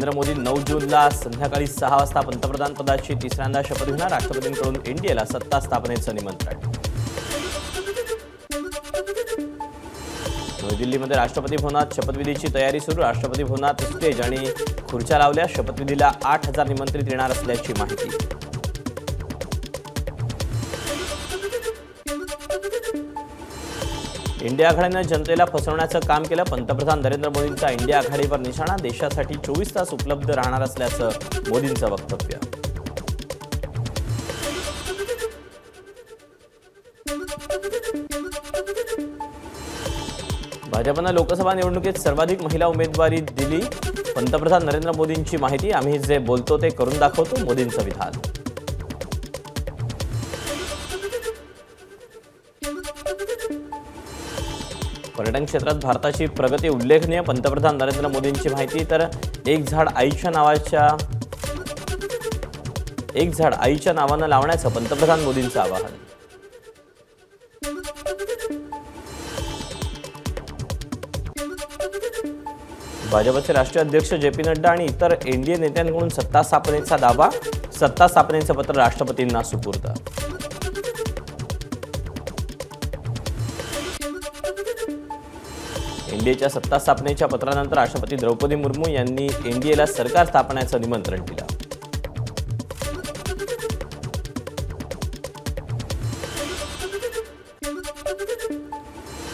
नरेंद्र मोदी 9 जूनला संध्याकाळी 6 वाजता पंतप्रधान पदाची तिसऱ्यांदा शपथ घेणार। राष्ट्रपतींकडून एनडीएला सत्ता स्थापनेचं निमंत्रण। नवी दिल्लीमध्ये राष्ट्रपती भवनात शपथविधीची तयारी सुरू। राष्ट्रपती भवनात स्टेज आणि खुर्च्या लावल्या। शपथविधीला 8000 निमंत्रित येणार असल्याची माहिती। इंडिया आघाडीने जनतेला फसवण्याचं काम केलं। पंतप्रधान नरेंद्र मोदींचा इंडिया आघाडीवर निशाणा। देशासाठी 24 तास उपलब्ध राहणार असल्याचं मोदींचं वक्तव्य। भाजपनं लोकसभा निवडणुकीत सर्वाधिक महिला उमेदवारी दिली। पंतप्रधान नरेंद्र मोदींची माहिती। आम्ही जे बोलतो ते करून दाखवतो, मोदींचं विधान। पर्यटन क्षेत्रात भारताची प्रगती उल्लेखनीय। पंतप्रधान नरेंद्र मोदींची माहिती। तर एक झाड आईच्या नावानं लावण्याचं पंतप्रधान मोदींचं आवाहन। भाजपचे राष्ट्रीय अध्यक्ष जे.पी. नड्डा आणि इतर एनडीए नेत्यांकडून सत्ता स्थापनेचा दावा। सत्ता स्थापनेचं पत्र राष्ट्रपतींना सुपूर्द। एनडीएच्या सत्ता स्थापनेच्या पत्रानंतर राष्ट्रपती द्रौपदी मुर्मू यांनी एनडीएला सरकार स्थापनेचं निमंत्रण दिलं।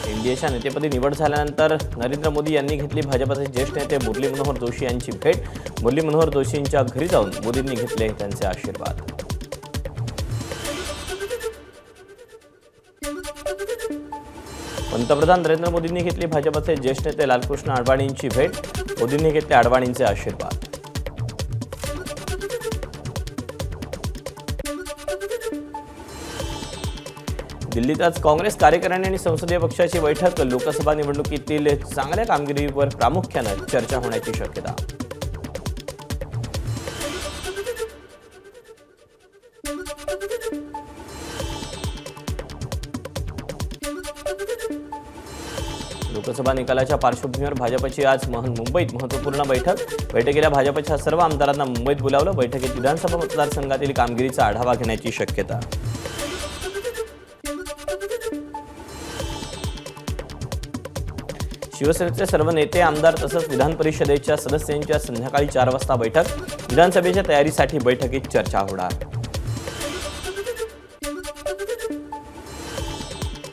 एनडीएच्या नेतेपदी निवड झाल्यानंतर नरेंद्र मोदी यांनी घेतली भाजपचे ज्येष्ठ नेते मुरली मनोहर जोशी यांची भेट। मुरली मनोहर जोशींच्या घरी जाऊन मोदींनी घेतले त्यांचे आशीर्वाद। पंतप्रधान नरेंद्र मोदींनी घेतली भाजपचे ज्येष्ठ नेते लालकृष्ण अडवाणींची भेट। मोदींनी घेतले अडवाणींचे आशीर्वाद। दिल्लीत आज काँग्रेस कार्यकारिणी आणि संसदीय पक्षाची बैठक। लोकसभा निवडणुकीतील चांगल्या कामगिरीवर प्रामुख्याने चर्चा होण्याची शक्यता। लोकसभा निकालाच्या पार्श्वभूमीवर भाजपची आज मुंबईत महत्त्वपूर्ण बैठक। बैठकीला भाजपच्या सर्व आमदारांना मुंबईत बोलावलं। बैठकीत विधानसभा मतदारसंघातील कामगिरीचा आढावा घेण्याची शक्यता। शिवसेनेचे सर्व नेते आमदार तसंच विधान परिषदेच्या सदस्यांच्या संध्याकाळी 4 वाजता बैठक। विधानसभेच्या तयारीसाठी बैठकीत चर्चा होणार।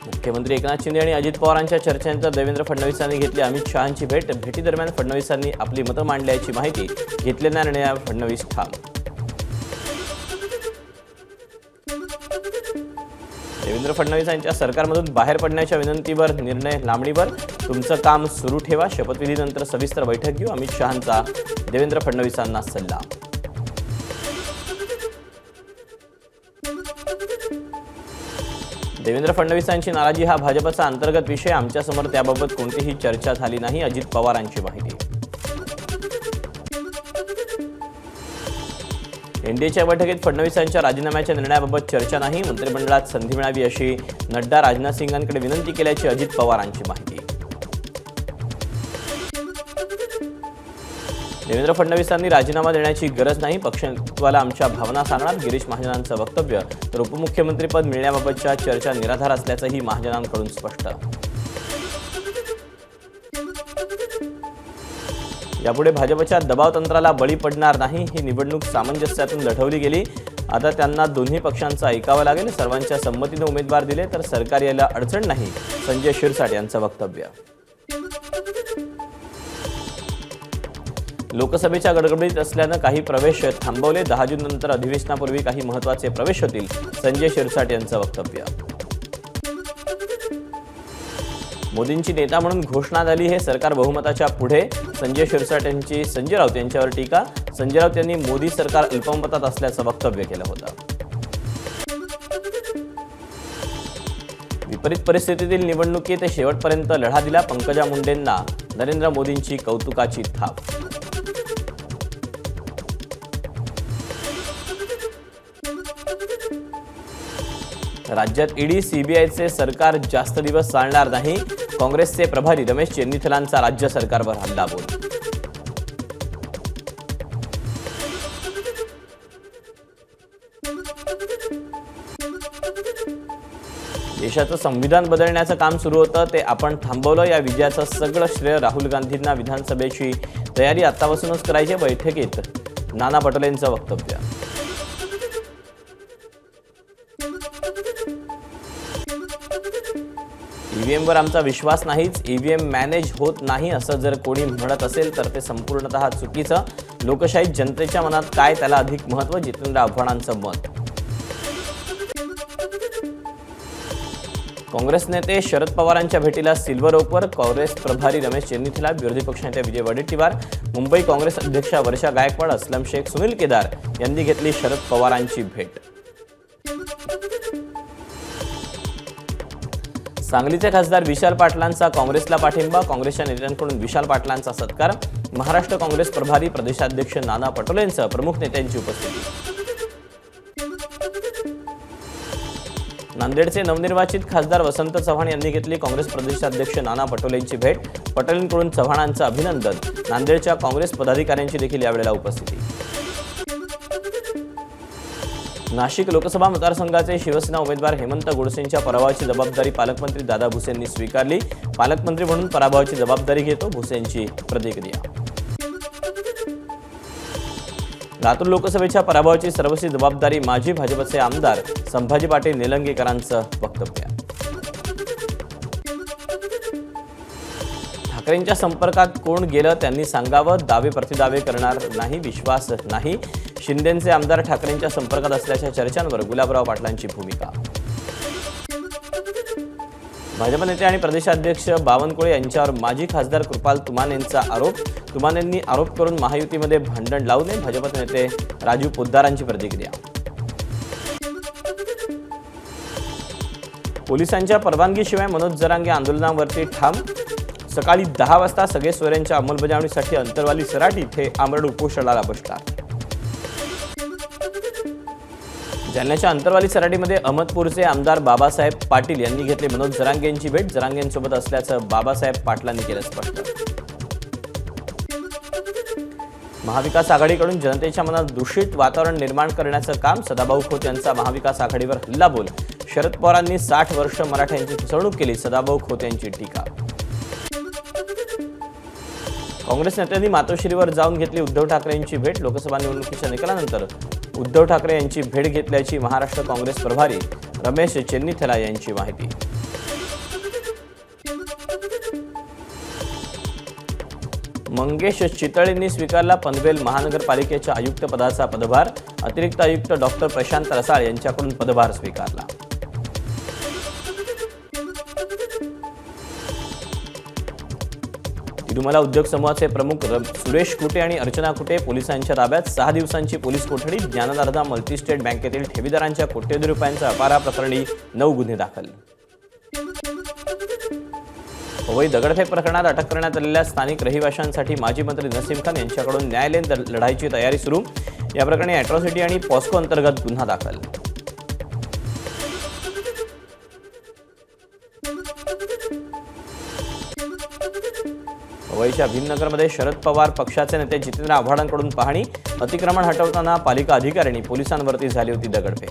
मुख्यमंत्री एकनाथ शिंदे आणि अजित पवारांच्या चर्चेनंतर देवेंद्र फडणवीसांनी घेतली अमित शहांची भेट। भेटीदरम्यान फडणवीसांनी आपली मतं मांडल्याची माहिती। घेतलेल्या निर्णयावर फडणवीस ठाम। देवेंद्र फडणवीस यांच्या सरकारमधून बाहेर पडण्याच्या विनंतीवर निर्णय लांबणीवर। तुमचं काम सुरू ठेवा। शपथविधीनंतर सविस्तर बैठक घेऊ। अमित शहांचा देवेंद्र फडणवीसांना सल्ला। देवेंद्र फडणवीसांची नाराजी हा भाजपचा अंतर्गत विषय। आमच्यासमोर त्याबाबत कोणतीही चर्चा झाली नाही। अजित पवारांची माहिती। एनडीएच्या बैठकीत फडणवीसांच्या राजीनाम्याच्या निर्णयाबाबत चर्चा नाही। मंत्रिमंडळात संधी मिळावी अशी नड्डा राजनाथ सिंगांकडे विनंती केल्याची अजित पवारांची माहिती। देवेंद्र फडणवीसांनी राजीनामा देण्याची गरज नाही। पक्षनेतृत्वाला आमच्या भावना सांगणार गिरीश महाजनांचं वक्तव्य। तर उपमुख्यमंत्रीपद मिळण्याबाबतच्या चर्चा निराधार असल्याचंही महाजनांकडून स्पष्ट। यापुढे भाजपच्या दबाव तंत्राला बळी पडणार नाही। ही निवडणूक सामंजस्यातून लढवली गेली। आता त्यांना दोन्ही पक्षांचं ऐकावं लागेल। सर्वांच्या संमतीने उमेदवार दिले तर सरकार यायला अडचण नाही। संजय शिरसाट यांचं वक्तव्य। लोकसभेच्या गडबडीत असल्यानं काही प्रवेश थांबवले। 10 जून नंतर अधिवेशनापूर्वी काही महत्त्वाचे प्रवेश होतील। संजय शिरसाट यांचं वक्तव्य। मोदींची नेता म्हणून घोषणा झाली। हे सरकार बहुमताच्या पुढे। संजय शिरसाट यांची संजय राऊत यांच्यावर टीका। संजय राऊत यांनी मोदी सरकार अल्पमतात असल्याचं वक्तव्य केलं होतं। विपरीत परिस्थितीतील निवडणुकीत शेवटपर्यंत लढा दिला। पंकजा मुंडेंना नरेंद्र मोदींची कौतुकाची थाप। राज्यात ईडी सीबीआयचे सरकार जास्त दिवस चालणार नाही। काँग्रेसचे प्रभारी रमेश चेन्नीथलांचा राज्य सरकारवर हल्लाबोल। देशाचं संविधान बदलण्याचं काम सुरू होतं ते आपण थांबवलं. या विजयाचं सगळं श्रेय राहुल गांधींना. विधानसभेची तयारी आतापासूनच करायची. बैठकीत नाना पटोलेंचं वक्तव्य. ईव्हीएमवर आमचा विश्वास नाहीच. ईव्हीएम मॅनेज होत नाही असं जर कोणी म्हणत असेल तर ते संपूर्णतः चुकीचं. लोकशाहीत जनतेच्या मनात काय त्याला अधिक महत्त्व. जितेंद्र आव्हाडांचं मत. काँग्रेस नेते शरद पवारांच्या भेटीला सिल्व्हर ओकवर. काँग्रेस प्रभारी रमेश चेन्नीथला, विरोधी पक्षनेते विजय वडेट्टीवार, मुंबई काँग्रेस अध्यक्षा वर्षा गायकवाड, असलम शेख, सुनील केदार यांनी घेतली शरद पवारांची भेट. सांगलीचे खासदार विशाल पाटलांचा काँग्रेसला पाठिंबा. काँग्रेसच्या नेत्यांकडून विशाल पाटलांचा सत्कार. महाराष्ट्र काँग्रेस प्रभारी प्रदेशाध्यक्ष नाना पटोलेंसह प्रमुख नेत्यांची उपस्थिती. नांदेडचे नवनिर्वाचित खासदार वसंत चव्हाण यांनी घेतली काँग्रेस प्रदेशाध्यक्ष नाना पटोलेंची भेट. पटोलेंकडून चव्हाणांचं अभिनंदन. नांदेडच्या काँग्रेस पदाधिकाऱ्यांची देखील यावेळेला उपस्थिती. नाशिक लोकसभा मतदारसंघाचे शिवसेना उमेदवार हेमंत गोडसेंच्या पराभवाची जबाबदारी पालकमंत्री दादा भुसेंनी स्वीकारली. पालकमंत्री म्हणून पराभवाची जबाबदारी घेतो भुसेंची प्रतिक्रिया. लातूर लोकसभेच्या पराभवाची सर्वस्वी जबाबदारी माजी भाजपचे आमदार संभाजी पाटील निलंगेकरांचं वक्तव्य. ठाकरेंच्या संपर्कात कोण गेलं त्यांनी सांगावं. दावे प्रतिदावे करणार नाही, विश्वास नाही. शिंदेचे आमदार ठाकरेंच्या संपर्कात असल्याच्या चर्चांवर गुलाबराव पाटलांची भूमिका. भाजप नेते आणि प्रदेशाध्यक्ष बावनकुळे यांच्यावर माजी खासदार कृपाल तुमानेंचा आरोप. तुमानेंनी आरोप करून महायुतीमध्ये भांडण लावू नये. भाजप नेते राजू पोद्दारांची प्रतिक्रिया. पोलिसांच्या परवानगीशिवाय मनोज जरांगे आंदोलनावरती ठाम. सकाळी 10 वाजता सगळे सोयऱ्यांच्या अंमलबजावणीसाठी अंतरवाली सराटी इथे आमरण उपोषणाला बसणार. जालन्याच्या अंतरवाली सराटीमध्ये अहमदपूरचे आमदार बाबासाहेब पाटील यांनी घेतली मनोज जरांगेंची भेट. जरांगेंसोबत असल्याचं बाबासाहेब पाटलांनी केलं स्पष्ट. महाविकास आघाडीकडून जनतेच्या मनात दूषित वातावरण निर्माण करण्याचं काम. सदाभाऊ खोत यांचा महाविकास आघाडीवर हल्लाबोल. शरद पवारांनी 60 वर्ष मराठ्यांची फसवणूक केली. सदाभाऊ खोत यांची टीका. काँग्रेस नेत्यांनी मातोश्रीवर जाऊन घेतली उद्धव ठाकरेंची भेट. लोकसभा निवडणुकीच्या निकालानंतर उद्धव ठाकरे यांची भेट घेतल्याची महाराष्ट्र काँग्रेस प्रभारी रमेश चेन्नीथला यांची माहिती. मंगेश चितळेंनी स्वीकारला पनवेल महानगरपालिकेच्या आयुक्त पदाचा पदभार. अतिरिक्त आयुक्त डॉक्टर प्रशांत रसाळ यांच्याकडून पदभार स्वीकारला. तिरुमला उद्योग समूहाचे प्रमुख सुरेश कुटे आणि अर्चना कुटे पोलिसांच्या ताब्यात. 6 दिवसांची पोलीस कोठडी. ज्ञानदारदा मल्टीस्टेट बँकेतील ठेवीदारांच्या कोट्यवधी रुपयांच्या अपहारा प्रकरणी 9 गुन्हे दाखल. पवई दगडफेक प्रकरणात अटक करण्यात आलेल्या स्थानिक रहिवाशांसाठी माजी मंत्री नसीम खान यांच्याकडून न्यायालयीन लढाईची तयारी सुरू. या प्रकरणी अॅट्रॉसिटी आणि पॉस्को अंतर्गत गुन्हा दाखल. पवईच्या भीमनगरमध्ये शरद पवार पक्षाचे नेते जितेंद्र आव्हाडांकडून पाहणी. अतिक्रमण हटवताना पालिका अधिकाऱ्यांनी पोलिसांवरती झाली होती दगडफेक.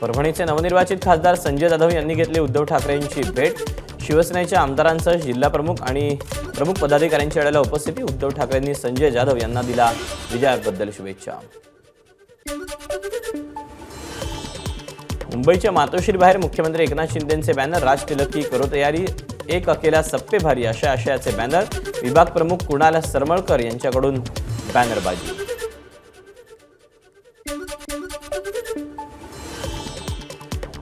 परभणीचे नवनिर्वाचित खासदार संजय जाधव यांनी घेतली उद्धव ठाकरेंची भेट. शिवसेनेच्या आमदारांसह जिल्हा प्रमुख आणि प्रमुख पदाधिकाऱ्यांच्या वेळेला उपस्थिती. उद्धव ठाकरेंनी संजय जाधव यांना दिला विजयाबद्दल शुभेच्छा. मुंबईच्या मातोश्री बाहेर मुख्यमंत्री एकनाथ शिंदेंचे बॅनर. राज तिलक की करो तयारी, एक अकेला सप्पे भारी अशा आशयाचे बॅनर. विभाग प्रमुख कुणाल सरमळकर यांच्याकडून बॅनरबाजी.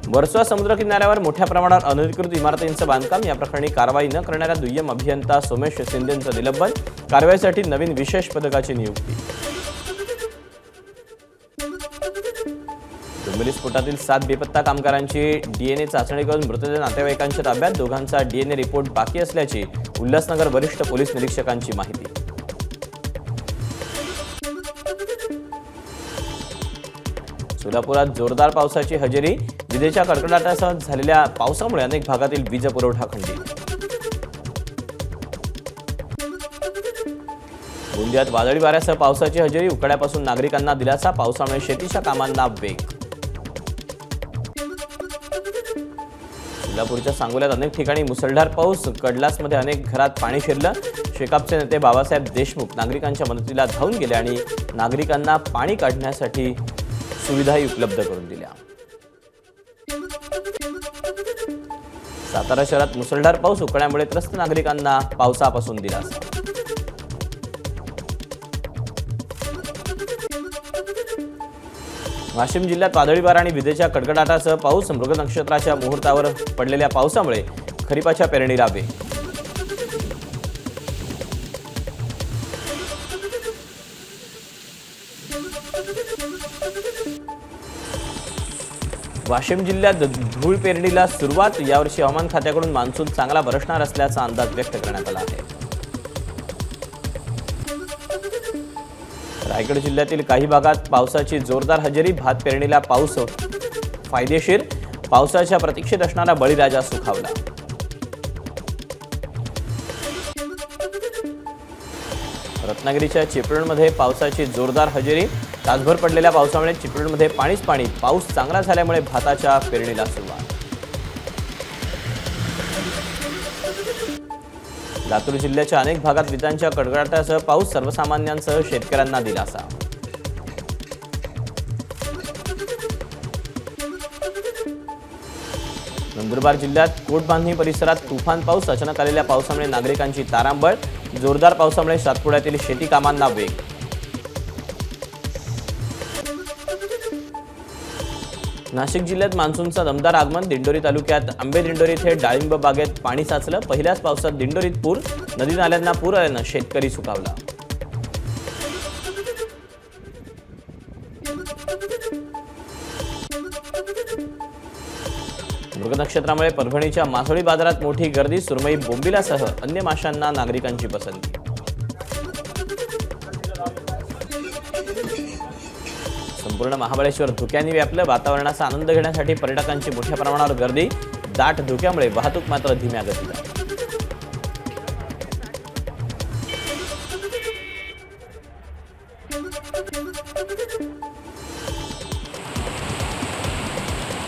वर्सोवा समुद्र किनाऱ्यावर मोठ्या प्रमाणावर अनधिकृत इमारतींचं बांधकाम. या प्रकरणी कारवाई न करणाऱ्या दुय्यम अभियंता सोमेश शिंदेंचं निलंबन. कारवाईसाठी नवीन विशेष पथकाची नियुक्ती. डोंबिवली स्फोटातील 7 बेपत्ता कामगारांची डीएनए चाचणी करून मृतदेह नातेवाईकांच्या ताब्यात. दोघांचा डीएनए रिपोर्ट बाकी असल्याची उल्हासनगर वरिष्ठ पोलीस निरीक्षकांची माहिती. सोलापुरात जोरदार पावसाची हजेरी. विजेच्या कडकडाटासह झालेल्या पावसामुळे अनेक भागातील वीज पुरवठा खंडित. गोंदियात वादळी वाऱ्यासह पावसाची हजेरी, उकाड्यापासून नागरिकांना दिलासा, पावसामुळे शेतीच्या कामांना वेग. सोलापूरच्या सांगोल्यात अनेक ठिकाणी मुसळधार पाऊस, कडलासमध्ये अनेक घरात पाणी शिरलं. शेकापचे नेते बाबासाहेब देशमुख नागरिकांच्या मदतीला धावून गेले आणि नागरिकांना पाणी काढण्यासाठी सुविधाही उपलब्ध करून दिल्या. सातारा शहरात मुसळधार पाऊस, उकाड्यामुळे त्रस्त नागरिकांना पावसापासून दिलासा. वाशिम जिल्ह्यात वादळी वारा आणि विजेच्या कडकडाटासह पाऊस, मृग नक्षत्राच्या मुहूर्तावर पडलेल्या पावसामुळे खरीपाच्या पेरणीला वेग. वाशिम जिल्ह्यात धूळ पेरणीला सुरुवात, यावर्षी हवामान खात्याकडून मान्सून चांगला बरसणार असल्याचा अंदाज व्यक्त करण्यात आला आहे. रायगड जिल्ह्यातील काही भागात पावसाची जोरदार हजेरी, भात पेरणीला पाऊस फायदेशीर, पावसाच्या प्रतीक्षेत असणारा बळीराजा सुखावला. रत्नागिरीच्या चिपळूणमध्ये पावसाची जोरदार हजेरी, तासभर पडलेल्या पावसामुळे चिपळूणमध्ये पाणीच पाणी, पाऊस चांगला झाल्यामुळे भाताच्या पेरणीला सुरुवात. लातूर जिल्ह्याच्या अनेक भागात विजांच्या कडकडाटासह पाऊस, सर्वसामान्यांसह शेतकऱ्यांना दिलासा. नंदुरबार जिल्ह्यात कोटबांधणी परिसरात तुफान पाऊस, अचानक आलेल्या पावसामुळे नागरिकांची तारांबळ, जोरदार पावसामुळे सातपुड्यातील शेती कामांना वेग. नाशिक जिल्ह्यात मान्सूनचं दमदार आगमन, दिंडोरी तालुक्यात आंबेदिंडोरी येथे डाळिंब बागेत पाणी साचलं. पहिल्याच पावसात दिंडोरीत पूर, नदी नाल्यांना पूर आल्यानं शेतकरी सुखावला. मृग नक्षत्रामुळे परभणीच्या मासोळी बाजारात मोठी गर्दी, सुरमई, बोंबिलासह अन्य माशांना नागरिकांची पसंती. संपूर्ण महाबळेश्वर धुक्याने व्यापलं, वातावरणाचा आनंद घेण्यासाठी पर्यटकांची मोठ्या प्रमाणावर गर्दी, दाट धुक्यामुळे वाहतूक मात्र धीम्या गतीला.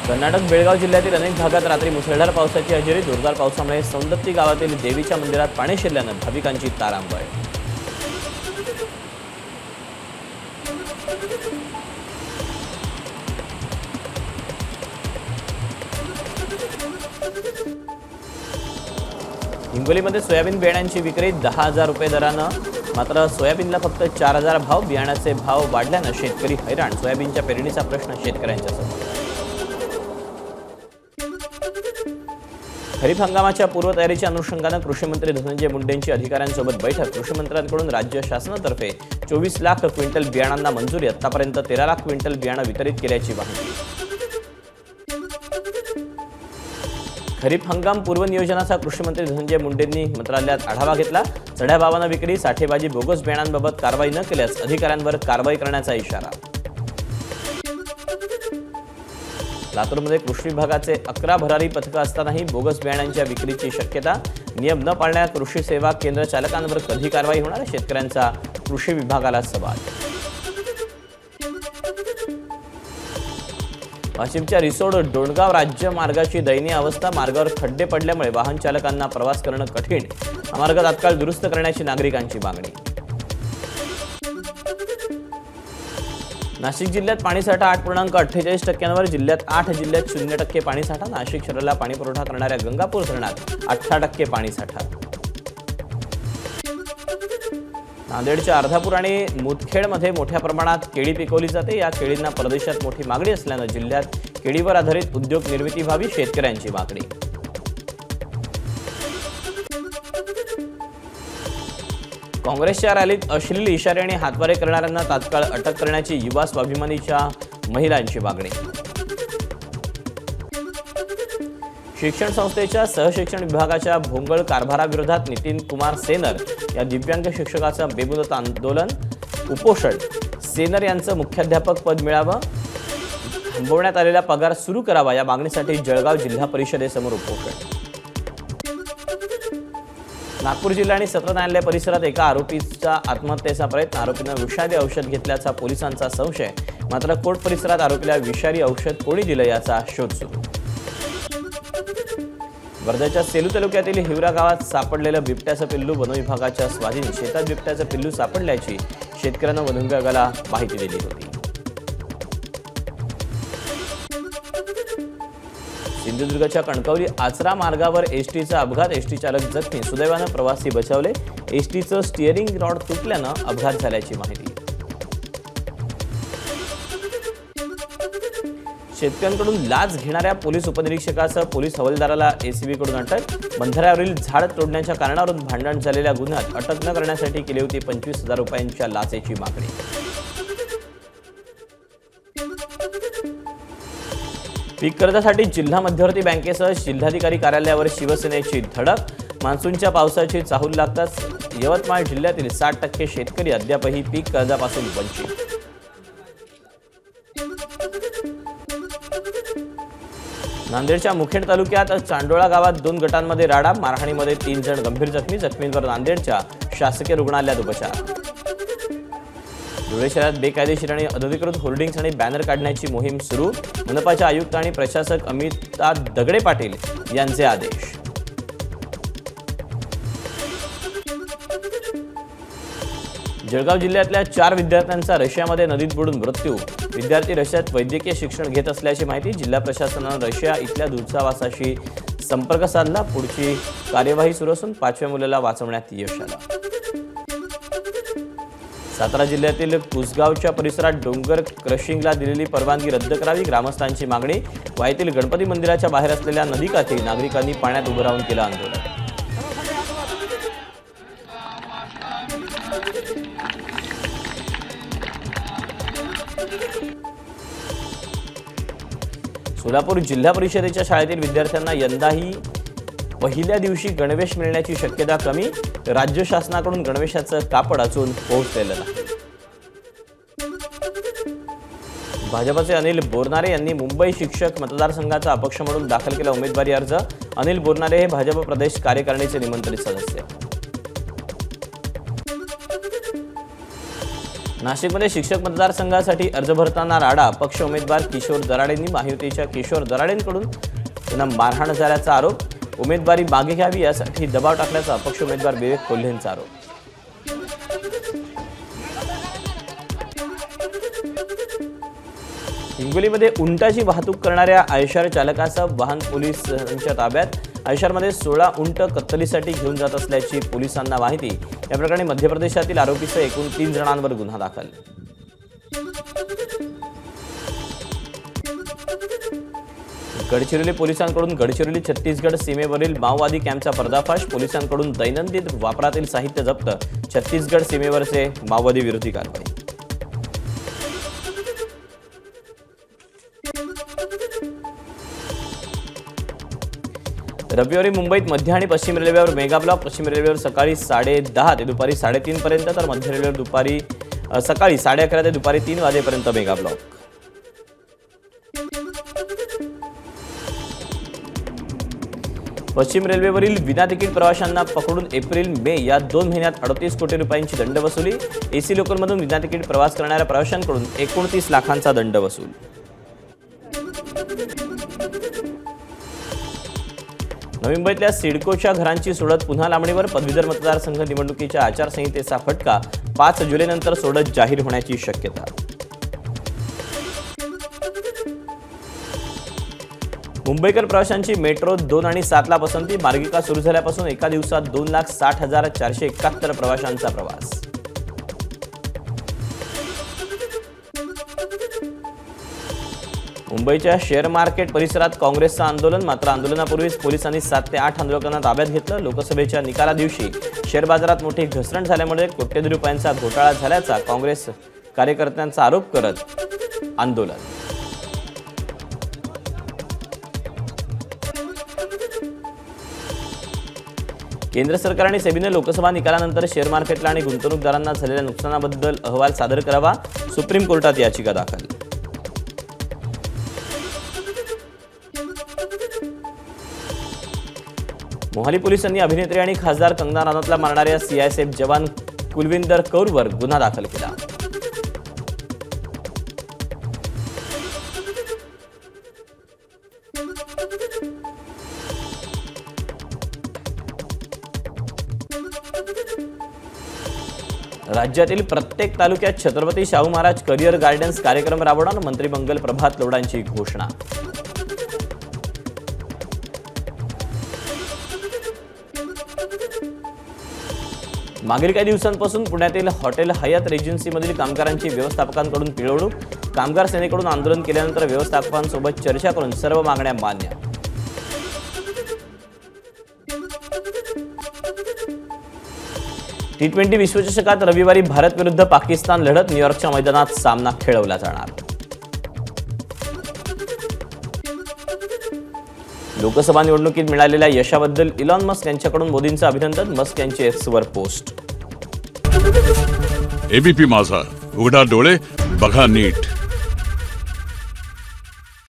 कर्नाटक बेळगाव जिल्ह्यातील अनेक भागात रात्री मुसळधार पावसाची हजेरी, जोरदार पावसामुळे सौंदत्ती गावातील देवीच्या मंदिरात पाणी शिरल्यानं भाविकांची तारांबळ. हिंगोलीमध्ये सोयाबीन बियाण्यांची विक्री 10,000 रुपये दरानं, मात्र सोयाबीनला फक्त 4,000 भाव. बियाण्याचे भाव वाढल्यानं शेतकरी हैराण, सोयाबीनच्या पेरणीचा प्रश्न शेतकऱ्यांच्या समोर. खरीप हंगामाच्या पूर्वतयारीच्या अनुषंगानं कृषी मंत्री धनंजय मुंडेंची अधिकाऱ्यांसोबत बैठक, कृषी मंत्र्यांकडून राज्य शासनातर्फे 24 लाख क्विंटल बियाणांना मंजुरी, आतापर्यंत 13 लाख क्विंटल बियाणं वितरित केल्याची माहिती. खरीप हंगाम पूर्व नियोजनाचा कृषी मंत्री धनंजय मुंडेंनी मंत्रालयात आढावा घेतला. चढ्या भावानं विक्री, साठेबाजी, बोगस बियाणांबाबत कारवाई न केल्यास अधिकाऱ्यांवर कारवाई करण्याचा इशारा. लातूरमध्ये कृषी विभागाचे 11 भरारी पथकं असतानाही बोगस बियाण्यांच्या विक्रीची शक्यता, नियम न पाळण्यात कृषी सेवा केंद्र चालकांवर कधी कारवाई होणार, शेतकऱ्यांचा कृषी विभागाला सवाल. वाशिमच्या रिसोड डोणगाव राज्य मार्गाची दयनीय अवस्था, मार्गावर खड्डे पडल्यामुळे वाहन चालकांना प्रवास करणं कठीण, हा मार्ग तात्काळ दुरुस्त करण्याची नागरिकांची मागणी. नाशिक जिल्ह्यात पाणीसाठा 8.48%, जिल्ह्यात 8 जिल्ह्यात 0% पाणीसाठा. नाशिक शहराला पाणीपुरवठा करणाऱ्या गंगापूर धरणात 18% पाणीसाठा. नांदेडच्या अर्धापूर आणि मुदखेडमध्ये मोठ्या प्रमाणात केळी पिकवली जाते. या केळींना परदेशात मोठी मागणी असल्यानं जिल्ह्यात केळीवर आधारित उद्योग निर्मिती व्हावी, शेतकऱ्यांची मागणी. काँग्रेसच्या रॅलीत अश्लील इशारे आणि हातवारे करणाऱ्यांना तात्काळ अटक करण्याची युवा स्वाभिमानीच्या महिलांची मागणी. शिक्षण संस्थेच्या सहशिक्षण विभागाच्या भोंगळ कारभाराविरोधात नितीन कुमार सेनर या दिव्यांग शिक्षकाचं बेमुदत आंदोलन, उपोषण. सेनर यांचं मुख्याध्यापक पद मिळावं, थांबवण्यात आलेला पगार सुरू करावा या मागणीसाठी जळगाव जिल्हा परिषदेसमोर उपोषण. नागपूर जिल्हा आणि सत्र न्यायालय परिसरात एका आरोपीचा आत्महत्येचा प्रयत्न. आरोपीनं विषारी औषध घेतल्याचा पोलिसांचा संशय. मात्र कोर्ट परिसरात आरोपीला विषारी औषध कोणी दिलं याचा शोध सुरू. वर्ध्याच्या सेलू तालुक्यातील हिवरा गावात सापडलेलं बिबट्याचं पिल्लू वनविभागाच्या स्वाधीन. शेतात बिबट्याचं पिल्लू सापडल्याची शेतकऱ्यांना वनविभागाला माहिती दिली होती. सिंधुदुर्गच्या कणकवली आचरा मार्गावर एसटीचा अपघात. एसटी चालक जखमी. सुदैवानं प्रवासी बचावले. एसटीचं स्टिअरिंग रॉड तुटल्यानं अपघात झाल्याची माहिती. शेतकऱ्यांकडून लाच घेणाऱ्या पोलीस उपनिरीक्षकासह पोलीस हवालदाराला एसीबीकडून अटक. बंधाऱ्यावरील झाड तोडण्याच्या कारणावरून भांडण झालेल्या गुन्ह्यात अटक न करण्यासाठी केली होती 25,000 रुपयांच्या लाचेची मागणी. पीक कर्जासाठी जिल्हा मध्यवर्ती बँकेसह जिल्हाधिकारी कार्यालयावर शिवसेनेची धडक. मान्सूनच्या पावसाची चाहूल लागताच यवतमाळ जिल्ह्यातील 60% शेतकरी अद्यापही पीक कर्जापासून वंचित. नांदेडच्या मुखेड तालुक्यात चांडोळा गावात 2 गटांमध्ये राडा. मारहाणीमध्ये 3 जण गंभीर जखमी. जखमींवर नांदेडच्या शासकीय रुग्णालयात उपचार. धुळे शहरात बेकायदेशीर आणि अनधिकृत होर्डिंग्स आणि बॅनर काढण्याची मोहीम सुरू. मनपाचे आयुक्त आणि प्रशासक अमिता दगडे पाटील यांचे आदेश. जळगाव जिल्ह्यातल्या 4 विद्यार्थ्यांचा रशियामध्ये नदीत बुडून मृत्यू. विद्यार्थी रशियात वैद्यकीय शिक्षण घेत असल्याची माहिती. जिल्हा प्रशासनानं रशिया इथल्या दूतावासाशी संपर्क साधला. पुढची कार्यवाही सुरू असून 5व्या मुलाला वाचवण्यात यश आलं. सातारा जिल्ह्यातील कुसगावच्या परिसरात डोंगर क्रशिंगला दिलेली परवानगी रद्द करावी. ग्रामस्थांची मागणी. वाईतील गणपती मंदिराच्या बाहेर असलेल्या नदीकाठी नागरिकांनी पाण्यात उभं राहून केलं आंदोलन. सोलापूर जिल्हा परिषदेच्या शाळेतील विद्यार्थ्यांना यंदाही पहिल्या दिवशी गणवेश मिळण्याची शक्यता कमी. राज्य शासनाकडून गणवेशाचं कापड अजून पोहोचलेलं नाही. भाजपचे अनिल बोरनारे यांनी मुंबई शिक्षक मतदारसंघाचा अपक्ष म्हणून दाखल केला उमेदवारी अर्ज. अनिल बोरनारे हे भाजप प्रदेश कार्यकारिणीचे निमंत्रित सदस्य. नाशिकमध्ये शिक्षक मतदारसंघासाठी अर्ज भरताना राडा. अपक्ष उमेदवार किशोर दराडेंनी महायुतीच्या किशोर दराडेंकडून त्यांना मारहाण झाल्याचा आरोप. उमेदवारी मागे घ्यावी यासाठी दबाव टाकल्याचा अपक्ष उमेदवार विवेक कोल्हेंचा आरोप. हिंगोलीमध्ये उंटाची वाहतूक करणाऱ्या आयशर चालकासह वाहन पोलिसांच्या ताब्यात. आयशरमध्ये 16 उंट कत्तलीसाठी घेऊन जात असल्याची पोलिसांना माहिती. या प्रकरणी मध्य प्रदेशातील आरोपीसह एकूण 3 जणांवर गुन्हा दाखल. गडचिरोली पोलिसांकडून गडचिरोली छत्तीसगड सीमेवरील माओवादी कॅम्पचा पर्दाफाश. पोलिसांकडून दैनंदिन वापरातील साहित्य जप्त. छत्तीसगड सीमेवरचे माओवादी विरोधी कारवाई. रविवारी मुंबईत मध्य आणि पश्चिम रेल्वेवर मेगा ब्लॉक. पश्चिम रेल्वेवर सकाळी 10:30 ते दुपारी 3:30 पर्यंत, तर मध्य रेल्वेवर सकाळी 11:30 ते दुपारी 3 वाजेपर्यंत मेगा ब्लॉक. पश्चिम रेल्वेवरील विना तिकीट प्रवाशांना पकडून एप्रिल मे या 2 महिन्यात 38 कोटी रुपयांची दंड वसुली. एसी लोकलमधून विना तिकीट प्रवास करणाऱ्या प्रवाशांकडून 29 लाखांचा दंड वसूल. नवी मुंबईतल्या सिडकोच्या घरांची सोडत पुन्हा लांबणीवर. पदवीधर मतदारसंघ निवडणुकीच्या आचारसंहितेचा फटका. 5 जुलैनंतर सोडत जाहीर होण्याची शक्यता. मुंबईकर प्रवाशांची मेट्रो 2 आणि 7 ला पसंती. मार्गिका सुरू झाल्यापासून एका दिवसात 2,60,471 प्रवाशांचा प्रवास. मुंबईच्या शेअर मार्केट परिसरात काँग्रेसचं आंदोलन. मात्र आंदोलनापूर्वीच पोलिसांनी 7 ते 8 आंदोलकांना ताब्यात घेतलं. लोकसभेच्या निकाला दिवशी शेअर बाजारात मोठी घसरण झाल्यामुळे कोट्यवधी रुपयांचा घोटाळा झाल्याचा काँग्रेस कार्यकर्त्यांचा आरोप करत आंदोलन. केंद्र सरकार आणि सेबीने लोकसभा निकालानंतर शेअर मार्केटला आणि गुंतवणूकदारांना झालेल्या नुकसानाबद्दल अहवाल सादर करावा. सुप्रीम कोर्टात याचिका दाखल. मोहाली पोलिसांनी अभिनेत्री आणि खासदार कंगना राणातला मारणाऱ्या सीआयएसएफ जवान कुलविंदर कौरवर गुन्हा दाखल केला. राज्यातील प्रत्येक तालुक्यात छत्रपती शाहू महाराज करिअर गार्डन्स कार्यक्रम राबवणार मंत्री मंगल प्रभात लोढांची घोषणा. मागील काही दिवसांपासून पुण्यातील हॉटेल हयात रेजन्सीमधील कामगारांची व्यवस्थापकांकडून पिळवणूक. कामगार सेनेकडून आंदोलन केल्यानंतर व्यवस्थापकांसोबत चर्चा करून सर्व मागण्या मान्य. T20 विश्वचषकात रविवारी भारत विरुद्ध पाकिस्तान लढत. न्यूयॉर्कच्या मैदानात सामना खेळवला जाणार. लोकसभा निवडणुकीत मिळालेल्या यशाबद्दल इलॉन मस्क यांच्याकडून मोदींचं अभिनंदन. मस्क यांची एक्सवर पोस्ट. एबीपी माझा, उघडा डोळे बघा नीट.